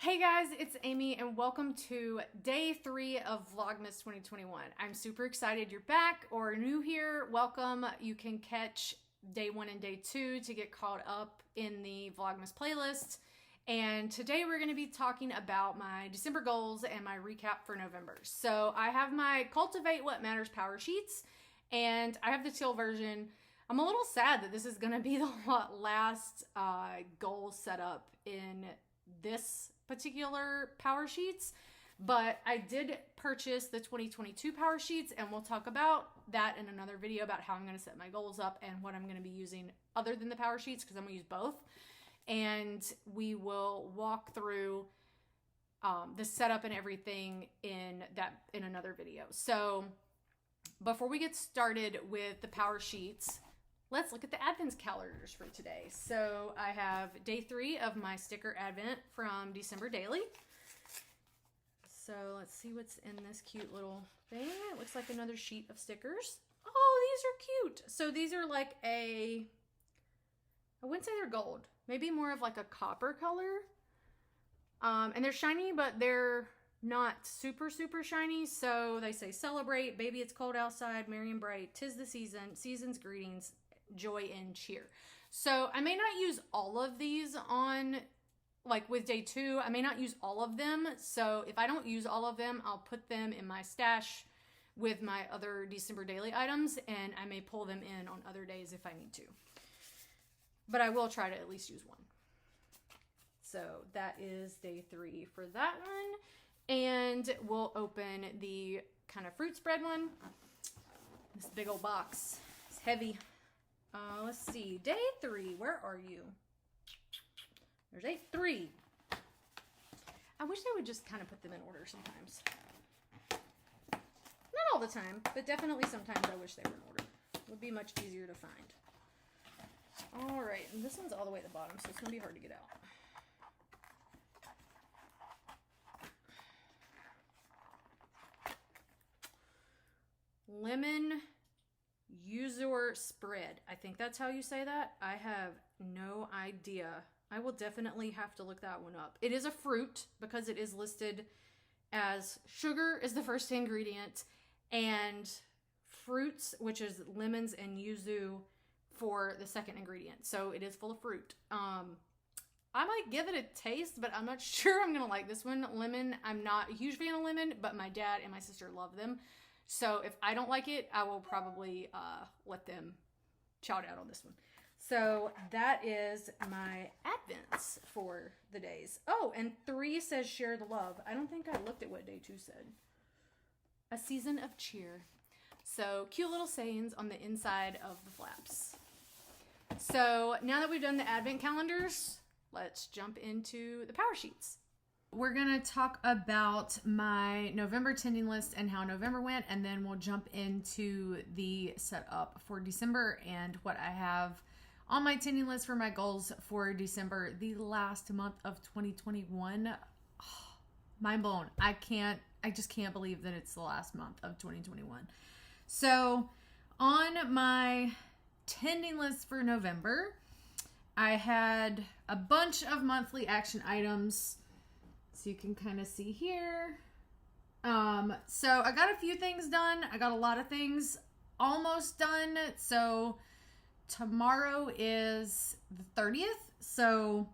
Hey guys, it's Amy and welcome to day 3 of Vlogmas 2021. I'm super excited you're back or new here. Welcome. You can catch day 1 and day 2 to get caught up in the Vlogmas playlist. And today we're going to be talking about my December goals and my recap for November. So I have my Cultivate What Matters Power Sheets and I have the teal version. I'm a little sad that this is going to be the last goal set up in this particular Power Sheets, but I did purchase the 2022 Power Sheets, and we'll talk about that in another video about how I'm going to set my goals up and what I'm going to be using other than the Power Sheets, because I'm going to use both. And we will walk through the setup and everything in another video. So before we get started with the Power Sheets, let's look at the Advent calendars for today. So I have day 3 of my sticker Advent from December Daily. So let's see what's in this cute little thing. It looks like another sheet of stickers. Oh, these are cute. So these are like I wouldn't say they're gold. Maybe more of like a copper color. And they're shiny, but they're not super, super shiny. So they say celebrate, baby, it's cold outside, merry and bright, 'tis the season, season's greetings, joy and cheer. So I may not use all of these on, like with day 2, I may not use all of them. So if I don't use all of them, I'll put them in my stash with my other December daily items, and I may pull them in on other days if I need to. But I will try to at least use one. So that is day 3 for that one. And we'll open the kind of fruit spread one. This big old box. It's heavy. Let's see. Day 3. Where are you? There's day 3. I wish they would just kind of put them in order sometimes. Not all the time, but definitely sometimes I wish they were in order. It would be much easier to find. All right. And this one's all the way at the bottom, so it's going to be hard to get out. Lemon Yuzu spread. I think that's how you say that. I have no idea. I will definitely have to look that one up. It is a fruit because it is listed as sugar is the first ingredient and fruits, which is lemons and yuzu, for the second ingredient. So it is full of fruit. I might give it a taste, but I'm not sure I'm going to like this one. Lemon, I'm not a huge fan of lemon, but my dad and my sister love them. So if I don't like it, I will probably let them shout out on this one. So that is my Advents for the days. Oh, and 3 says share the love. I don't think I looked at what day 2 said. A season of cheer. So cute little sayings on the inside of the flaps. So now that we've done the Advent calendars, let's jump into the Power Sheets. We're going to talk about my November tending list and how November went, and then we'll jump into the setup for December and what I have on my tending list for my goals for December, the last month of 2021. Oh, mind blown. I just can't believe that it's the last month of 2021. So on my tending list for November, I had a bunch of monthly action items. So you can kind of see here. So I got a few things done. I got a lot of things almost done. So tomorrow is the 30th. So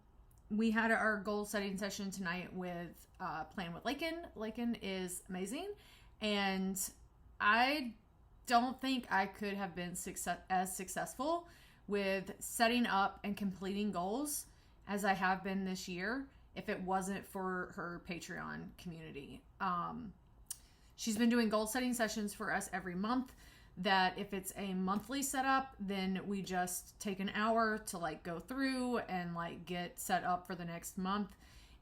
we had our goal setting session tonight with Plan with Lakin. Lakin is amazing. And I don't think I could have been as successful with setting up and completing goals as I have been this year if it wasn't for her Patreon community. She's been doing goal setting sessions for us every month, that if it's a monthly setup, then we just take an hour to like go through and like get set up for the next month.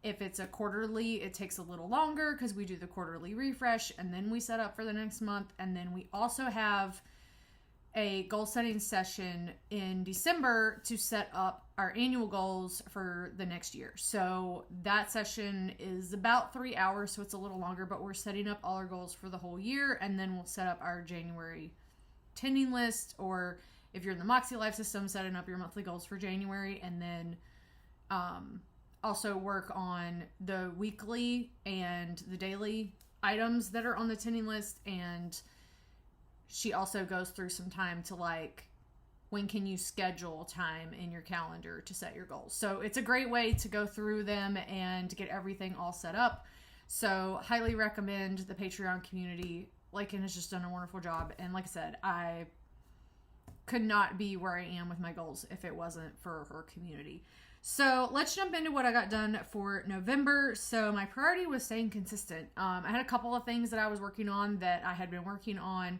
If it's a quarterly, it takes a little longer because we do the quarterly refresh and then we set up for the next month. And then we also have a goal setting session in December to set up our annual goals for the next year. So that session is about 3 hours, so it's a little longer, but we're setting up all our goals for the whole year, and then we'll set up our January tending list, or if you're in the Moxie Life System, setting up your monthly goals for January, and then also work on the weekly and the daily items that are on the tending list. And she also goes through some time to like, when can you schedule time in your calendar to set your goals? So it's a great way to go through them and get everything all set up. So highly recommend the Patreon community. Lakin has just done a wonderful job. And like I said, I could not be where I am with my goals if it wasn't for her community. So let's jump into what I got done for November. So my priority was staying consistent. I had a couple of things that I was working on that I had been working on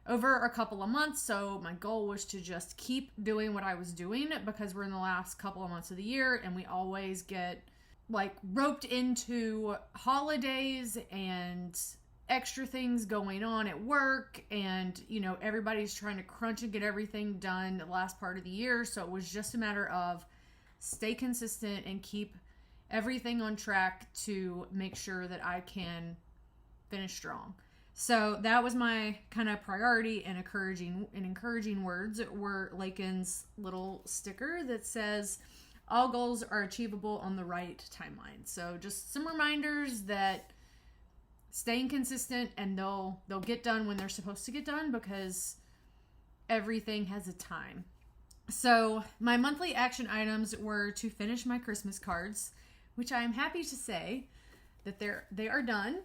over a couple of months. So my goal was to just keep doing what I was doing, because we're in the last couple of months of the year and we always get like roped into holidays and extra things going on at work, and you know, everybody's trying to crunch and get everything done the last part of the year. So it was just a matter of stay consistent and keep everything on track to make sure that I can finish strong. So that was my kind of priority, and encouraging words were Lakin's little sticker that says all goals are achievable on the right timeline. So just some reminders that staying consistent, and they'll get done when they're supposed to get done, because everything has a time. So my monthly action items were to finish my Christmas cards, which I am happy to say that they are done,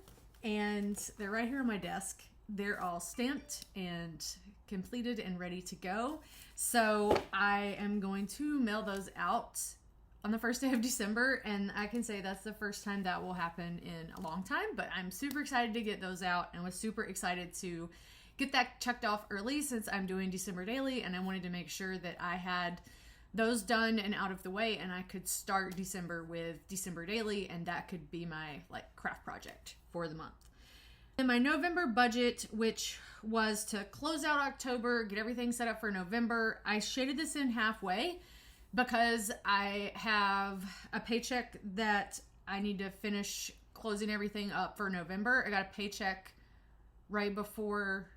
and they're right here on my desk. They're all stamped and completed and ready to go. So I am going to mail those out on the first day of December, and I can say that's the first time that will happen in a long time, but I'm super excited to get those out, and was super excited to get that checked off early since I'm doing December daily, and I wanted to make sure that I had those done and out of the way, and I could start December with December daily, and that could be my like craft project for the month. And my November budget, which was to close out October, get everything set up for November, I shaded this in halfway because I have a paycheck that I need to finish closing everything up for November. I got a paycheck right before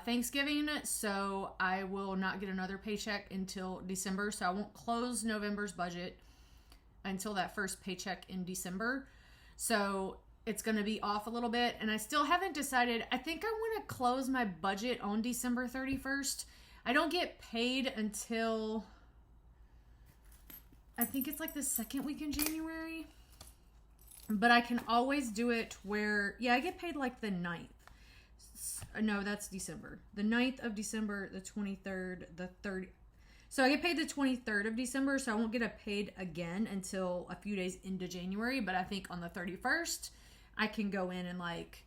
Thanksgiving, so I will not get another paycheck until December. So I won't close November's budget until that first paycheck in December. So it's going to be off a little bit, and I still haven't decided. I think I want to close my budget on December 31st. I don't get paid until, I think it's like the second week in January, but I can always do it where, yeah, I get paid like the 9th. No, that's December. The 9th of December, the 23rd, the 30th. So I get paid the 23rd of December, so I won't get paid again until a few days into January, but I think on the 31st, I can go in and like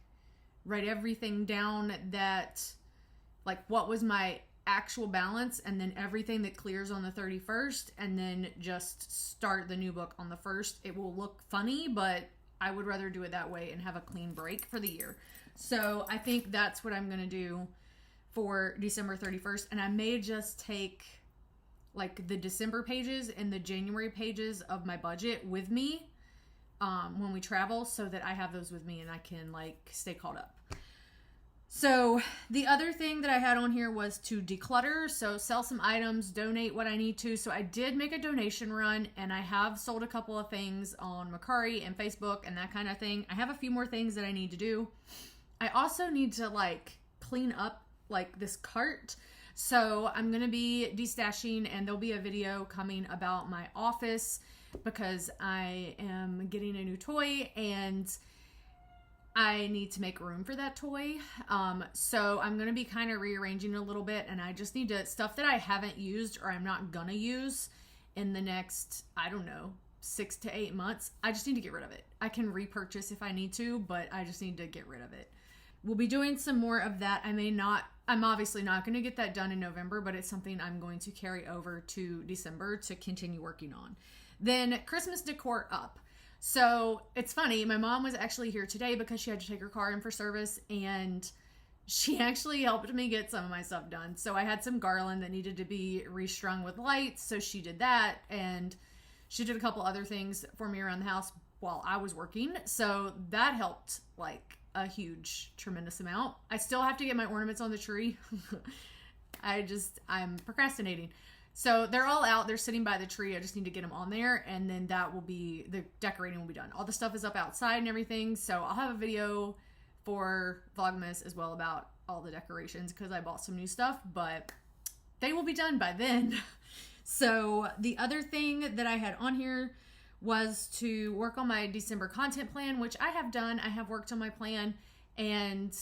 write everything down that, like what was my actual balance, and then everything that clears on the 31st, and then just start the new book on the 1st. It will look funny, but I would rather do it that way and have a clean break for the year. So I think that's what I'm going to do for December 31st. And I may just take like the December pages and the January pages of my budget with me when we travel, so that I have those with me and I can like stay caught up. So the other thing that I had on here was to declutter. So sell some items, donate what I need to. So I did make a donation run, and I have sold a couple of things on Mercari and Facebook and that kind of thing. I have a few more things that I need to do. I also need to like clean up like this cart. So I'm going to be destashing, and there'll be a video coming about my office because I am getting a new toy and I need to make room for that toy. So I'm going to be kind of rearranging a little bit, and I just need to, stuff that I haven't used or I'm not going to use in the next, I don't know, 6 to 8 months. I just need to get rid of it. I can repurchase if I need to, but I just need to get rid of it. We'll be doing some more of that. I'm obviously not going to get that done in November, but it's something I'm going to carry over to December to continue working on. Then Christmas decor up. So it's funny, my mom was actually here today because she had to take her car in for service, and she actually helped me get some of my stuff done. So I had some garland that needed to be restrung with lights, so she did that, and she did a couple other things for me around the house while I was working. So that helped like a huge, tremendous amount. I still have to get my ornaments on the tree. I'm procrastinating. So they're all out. They're sitting by the tree. I just need to get them on there, and then the decorating will be done. All the stuff is up outside and everything. So I'll have a video for Vlogmas as well about all the decorations because I bought some new stuff, but they will be done by then. So the other thing that I had on here was to work on my December content plan, which I have done. I have worked on my plan, and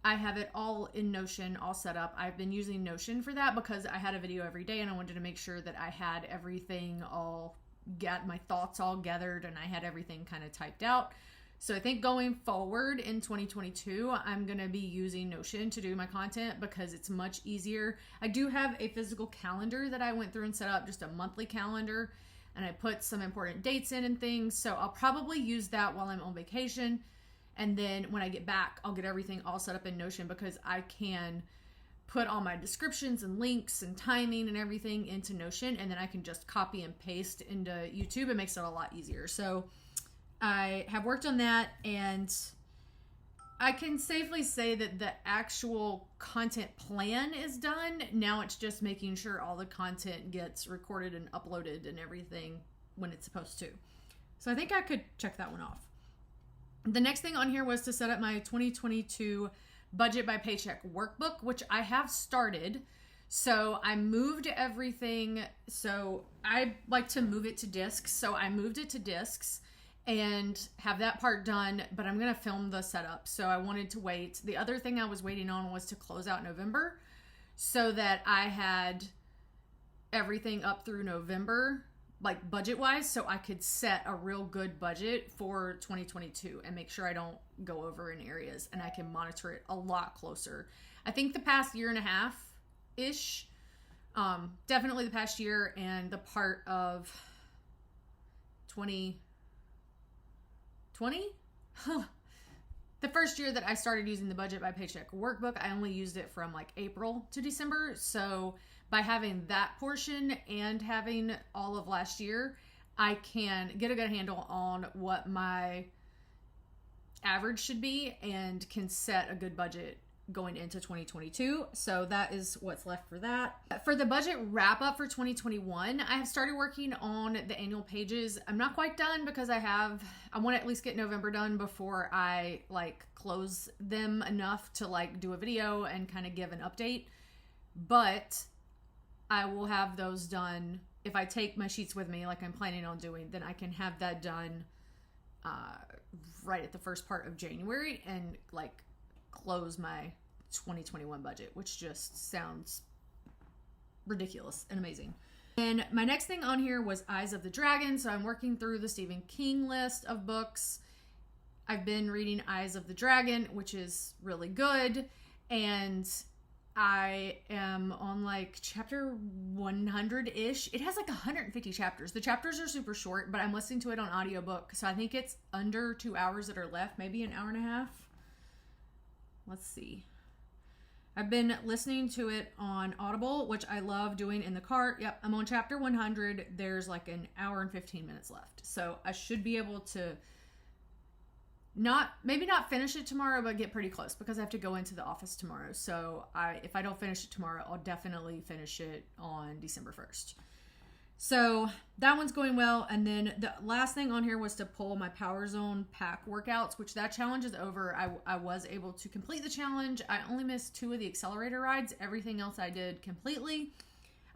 I have it all in Notion, all set up. I've been using Notion for that because I had a video every day and I wanted to make sure that I had everything my thoughts all gathered and I had everything kind of typed out. So I think going forward in 2022, I'm going to be using Notion to do my content because it's much easier. I do have a physical calendar that I went through and set up, just a monthly calendar, and I put some important dates in and things. So I'll probably use that while I'm on vacation. And then when I get back, I'll get everything all set up in Notion because I can put all my descriptions and links and timing and everything into Notion, and then I can just copy and paste into YouTube. It makes it a lot easier. So I have worked on that, and I can safely say that the actual content plan is done. Now it's just making sure all the content gets recorded and uploaded and everything when it's supposed to. So I think I could check that one off. The next thing on here was to set up my 2022 budget by paycheck workbook, which I have started. So I moved everything. So I like to move it to discs. So I moved it to discs and have that part done, but I'm going to film the setup. So I wanted to wait. The other thing I was waiting on was to close out November so that I had everything up through November, like budget wise, so I could set a real good budget for 2022 and make sure I don't go over in areas, and I can monitor it a lot closer. I think the past year and a half ish, definitely the past year and the part of 2020, the first year that I started using the budget by paycheck workbook, I only used it from like April to December. So by having that portion and having all of last year, I can get a good handle on what my average should be and can set a good budget going into 2022. So that is what's left for that. For the budget wrap up for 2021, I have started working on the annual pages. I'm not quite done because I want to at least get November done before I like close them enough to like do a video and kind of give an update. But I will have those done. If I take my sheets with me like I'm planning on doing, then I can have that done right at the first part of January and like close my 2021 budget, which just sounds ridiculous and amazing. And my next thing on here was Eyes of the Dragon. So I'm working through the Stephen King list of books. I've been reading Eyes of the Dragon, which is really good. And I am on like chapter 100-ish. It has like 150 chapters. The chapters are super short, but I'm listening to it on audiobook. So I think it's under 2 hours that are left, maybe an hour and a half. Let's see. I've been listening to it on Audible, which I love doing in the car. Yep, I'm on chapter 100. There's like an hour and 15 minutes left. So I should be able to maybe not finish it tomorrow, but get pretty close because I have to go into the office tomorrow. So if I don't finish it tomorrow, I'll definitely finish it on December 1st. So that one's going well. And then the last thing on here was to pull my Power Zone pack workouts, which that challenge is over. I was able to complete the challenge. I only missed 2 of the accelerator rides. Everything else I did completely.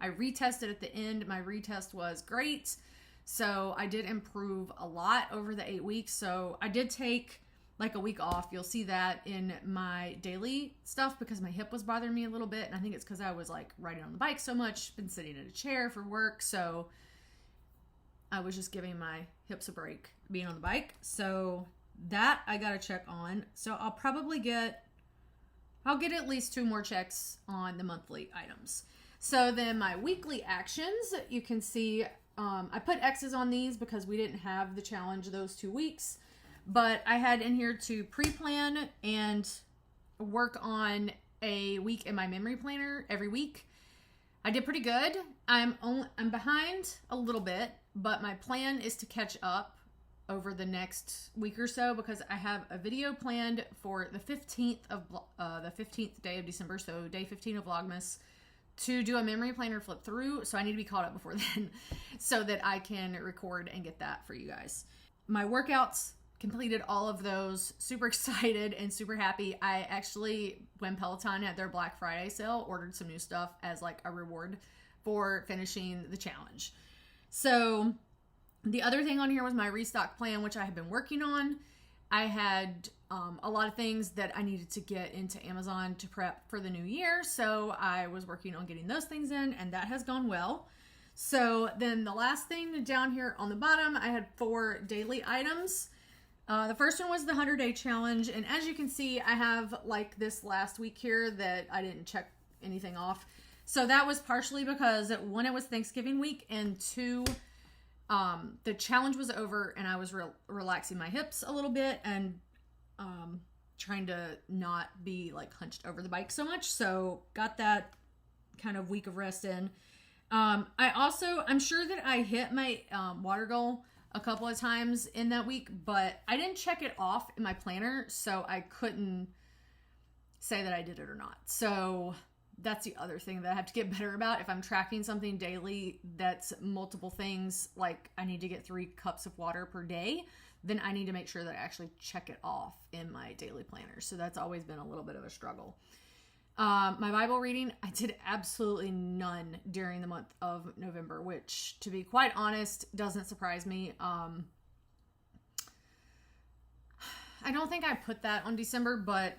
I retested at the end. My retest was great. So I did improve a lot over the 8 weeks. So I did take like a week off. You'll see that in my daily stuff because my hip was bothering me a little bit. And I think it's because I was like riding on the bike so much, been sitting in a chair for work. So I was just giving my hips a break being on the bike. So that I got to check on. So I'll get at least 2 more checks on the monthly items. So then my weekly actions, you can see I put X's on these because we didn't have the challenge those 2 weeks, but I had in here to pre-plan and work on a week in my memory planner every week. I did pretty good. I'm behind a little bit, but my plan is to catch up over the next week or so because I have a video planned for the 15th day of December. So day 15 of Vlogmas to do a memory planner flip through. So I need to be caught up before then so that I can record and get that for you guys. My workouts, completed all of those. Super excited and super happy. I actually, when Peloton had their Black Friday sale, ordered some new stuff as like a reward for finishing the challenge. So the other thing on here was my restock plan, which I have been working on. I had a lot of things that I needed to get into Amazon to prep for the new year. So I was working on getting those things in, and that has gone well. So then the last thing down here on the bottom, I had 4 daily items. The first one was the 100-day challenge. And as you can see, I have like this last week here that I didn't check anything off. So that was partially because 1, it was Thanksgiving week, and 2, the challenge was over and I was relaxing my hips a little bit and trying to not be like hunched over the bike so much. So got that kind of week of rest in. I'm sure that I hit my water goal a couple of times in that week, but I didn't check it off in my planner, so I couldn't say that I did it or not. So that's the other thing that I have to get better about. If I'm tracking something daily that's multiple things, like I need to get 3 cups of water per day, then I need to make sure that I actually check it off in my daily planner. So that's always been a little bit of a struggle. My Bible reading, I did absolutely none during the month of November, which, to be quite honest, doesn't surprise me. I don't think I put that on December, but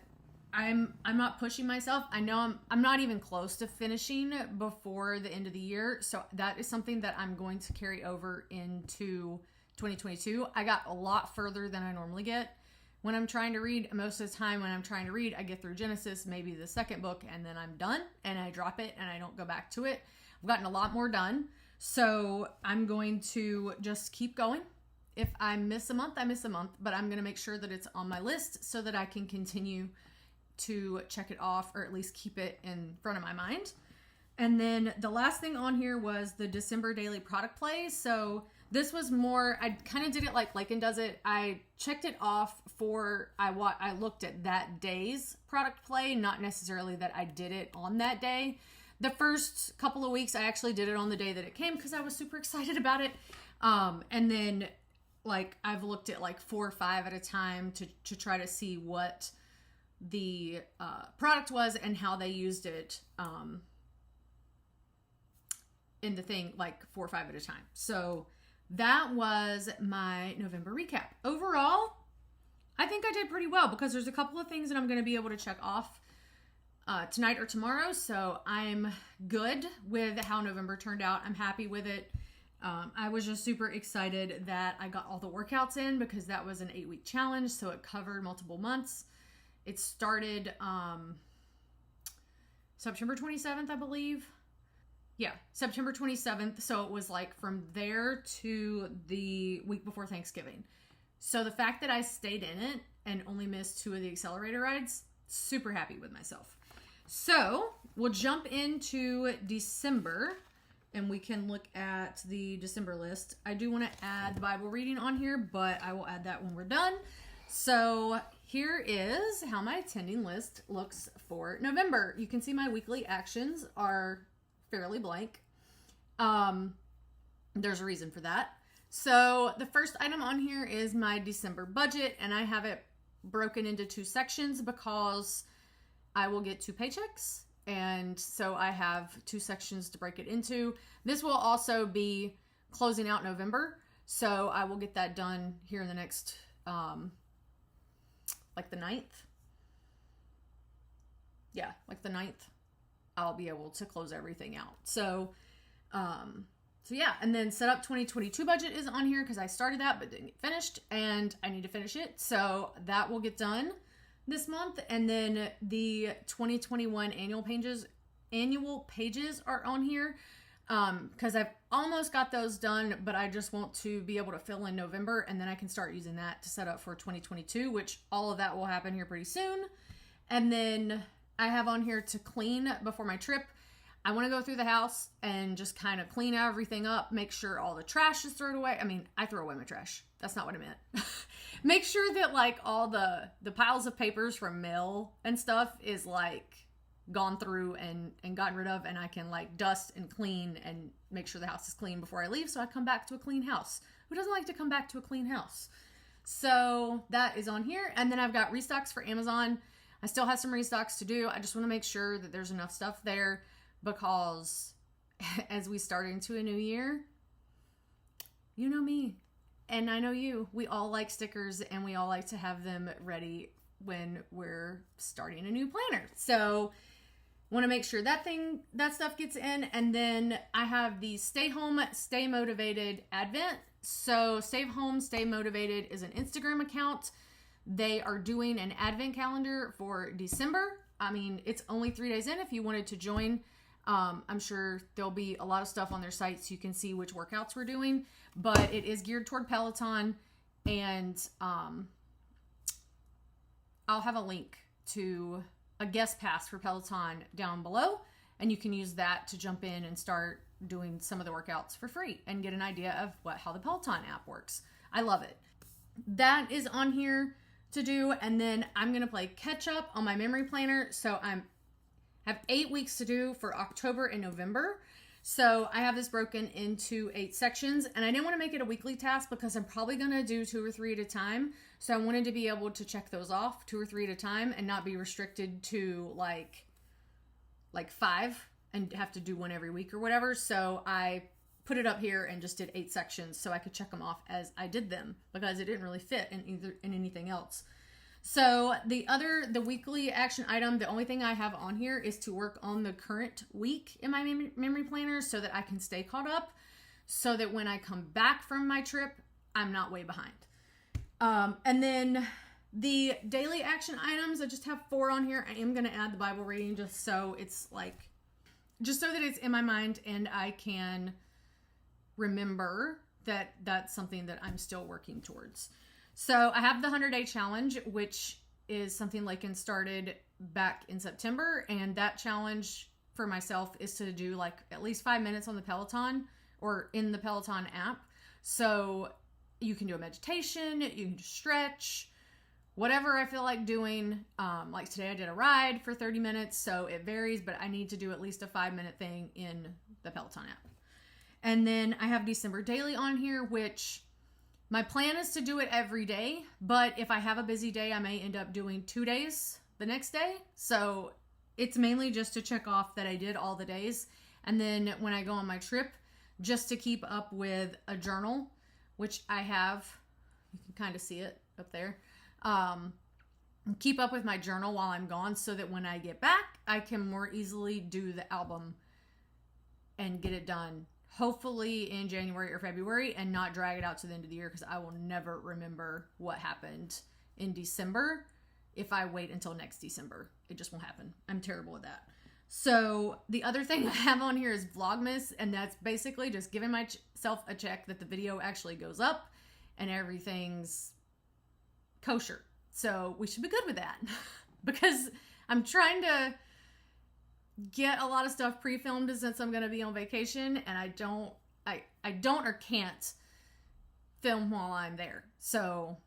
I'm not pushing myself. I know I'm not even close to finishing before the end of the year, so that is something that I'm going to carry over into 2022. I got a lot further than I normally get when I'm trying to read. Most of the time when I'm trying to read, I get through Genesis, maybe the second book, and then I'm done and I drop it and I don't go back to it. I've gotten a lot more done, so I'm going to just keep going. If I miss a month, I miss a month, but I'm going to make sure that it's on my list so that I can continue to check it off, or at least keep it in front of my mind. And then the last thing on here was the December daily product play. So this was more, I kind of did it like Lakin does it. I checked it off for, I looked at that day's product play, not necessarily that I did it on that day. The first couple of weeks, I actually did it on the day that it came because I was super excited about it. And then like I've looked at like 4 or 5 at a time to try to see what the product was and how they used it in the thing, like 4 or 5 at a time. So that was my November recap. Overall, I think I did pretty well because there's a couple of things that I'm going to be able to check off tonight or tomorrow. So I'm good with how November turned out. I'm happy with it. I was just super excited that I got all the workouts in because that was an 8-week challenge. So it covered multiple months. It started September 27th, I believe. Yeah, September 27th. So it was like from there to the week before Thanksgiving. So the fact that I stayed in it and only missed 2 of the accelerator rides, super happy with myself. So we'll jump into December and we can look at the December list. I do want to add Bible reading on here, but I will add that when we're done. So here is how my attending list looks for November. You can see my weekly actions are fairly blank. There's a reason for that. So the first item on here is my December budget, and I have it broken into 2 sections because I will get 2 paychecks, and so I have 2 sections to break it into. This will also be closing out November, so I will get that done here in the next like the 9th. Yeah, like the 9th. I'll be able to close everything out. So yeah, and then set up 2022 budget is on here because I started that but didn't get finished, and I need to finish it. So that will get done this month. And then the 2021 annual pages are on here because I've almost got those done, but I just want to be able to fill in November, and then I can start using that to set up for 2022, which all of that will happen here pretty soon. And then I have on here to clean before my trip. I want to go through the house and just kind of clean everything up, make sure all the trash is thrown away. I mean, I throw away my trash. That's not what I meant. Make sure that like all the piles of papers from mail and stuff is like gone through and gotten rid of, and I can like dust and clean and make sure the house is clean before I leave, so I come back to a clean house. Who doesn't like to come back to a clean house? So that is on here. And then I've got restocks for Amazon. I still have some restocks to do. I just want to make sure that there's enough stuff there, because as we start into a new year, you know me and I know you, we all like stickers and we all like to have them ready when we're starting a new planner. So want to make sure that stuff gets in. And then I have the Stay Home, Stay Motivated Advent. So Stay Home, Stay Motivated is an Instagram account. They are doing an advent calendar for December. I mean, it's only 3 days in if you wanted to join. I'm sure there'll be a lot of stuff on their site so you can see which workouts we're doing, but it is geared toward Peloton. And I'll have a link to a guest pass for Peloton down below, and you can use that to jump in and start doing some of the workouts for free and get an idea of how the Peloton app works. I love it. That is on here to do. And then I'm going to play catch up on my memory planner. So I have 8 weeks to do for October and November. So I have this broken into 8 sections, and I didn't want to make it a weekly task because I'm probably going to do 2 or 3 at a time. So I wanted to be able to check those off 2 or 3 at a time and not be restricted to like 5 and have to do one every week or whatever. So I put it up here and just did 8 sections so I could check them off as I did them, because it didn't really fit in anything else. So the weekly action item, the only thing I have on here is to work on the current week in my memory planner so that I can stay caught up, so that when I come back from my trip, I'm not way behind. And then the daily action items, I just have 4 on here. I am going to add the Bible reading just so that it's in my mind and I can remember that that's something that I'm still working towards. So I have the 100-day challenge, which is something Lakin started back in September. And that challenge for myself is to do like at least 5 minutes on the Peloton or in the Peloton app. So you can do a meditation, you can stretch, whatever I feel like doing. Like today I did a ride for 30 minutes, so it varies, but I need to do at least a 5-minute thing in the Peloton app. And then I have December daily on here, which my plan is to do it every day, but if I have a busy day, I may end up doing 2 days the next day. So it's mainly just to check off that I did all the days. And then when I go on my trip, just to keep up with a journal, which I have, you can kind of see it up there. Keep up with my journal while I'm gone so that when I get back, I can more easily do the album and get it done, hopefully in January or February, and not drag it out to the end of the year, because I will never remember what happened in December if I wait until next December. It just won't happen. I'm terrible at that. So the other thing I have on here is Vlogmas, and that's basically just giving myself a check that the video actually goes up and everything's kosher. So we should be good with that because I'm trying to get a lot of stuff pre-filmed since I'm going to be on vacation, and I don't or can't film while I'm there. So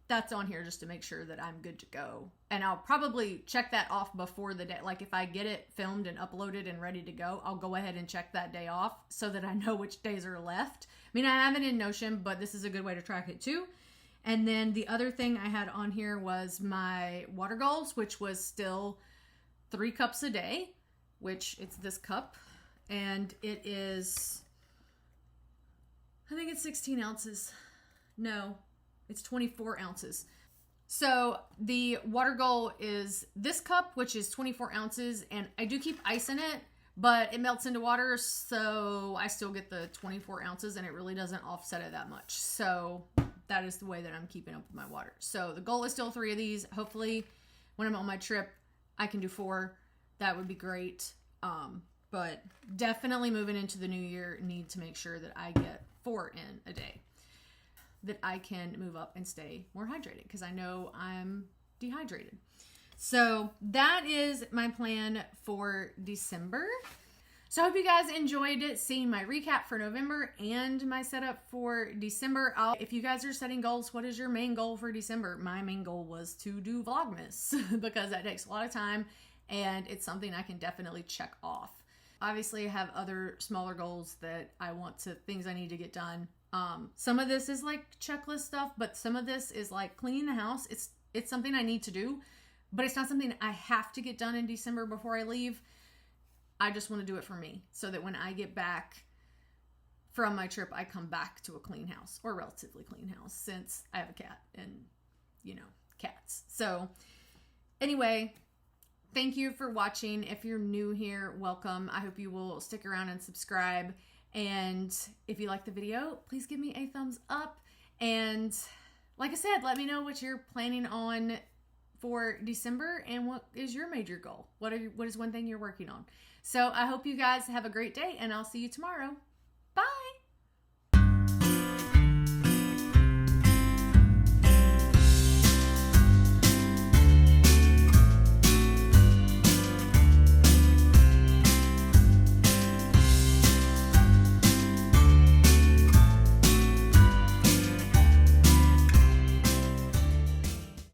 that's on here just to make sure that I'm good to go. And I'll probably check that off before the day. Like if I get it filmed and uploaded and ready to go, I'll go ahead and check that day off so that I know which days are left. I mean, I have it in Notion, but this is a good way to track it too. And then the other thing I had on here was my water goals, which was still 3 cups a day, which it's this cup. And it is, I think it's 16 ounces. No, it's 24 ounces. So the water goal is this cup, which is 24 ounces. And I do keep ice in it, but it melts into water. So I still get the 24 ounces and it really doesn't offset it that much. So that is the way that I'm keeping up with my water. So the goal is still 3 of these. Hopefully when I'm on my trip, I can do 4. That would be great. But definitely moving into the new year, need to make sure that I get 4 in a day, that I can move up and stay more hydrated, because I know I'm dehydrated. So that is my plan for December. So I hope you guys enjoyed seeing my recap for November and my setup for December. If you guys are setting goals, what is your main goal for December? My main goal was to do Vlogmas because that takes a lot of time and it's something I can definitely check off. Obviously, I have other smaller goals that things I need to get done. Some of this is like checklist stuff, but some of this is like cleaning the house. It's something I need to do, but it's not something I have to get done in December before I leave. I just want to do it for me so that when I get back from my trip, I come back to a clean house, or a relatively clean house, since I have a cat and, cats. So anyway, thank you for watching. If you're new here, welcome. I hope you will stick around and subscribe. And if you like the video, please give me a thumbs up. And like I said, let me know what you're planning on for December and what is your major goal. What is one thing you're working on? So I hope you guys have a great day, and I'll see you tomorrow.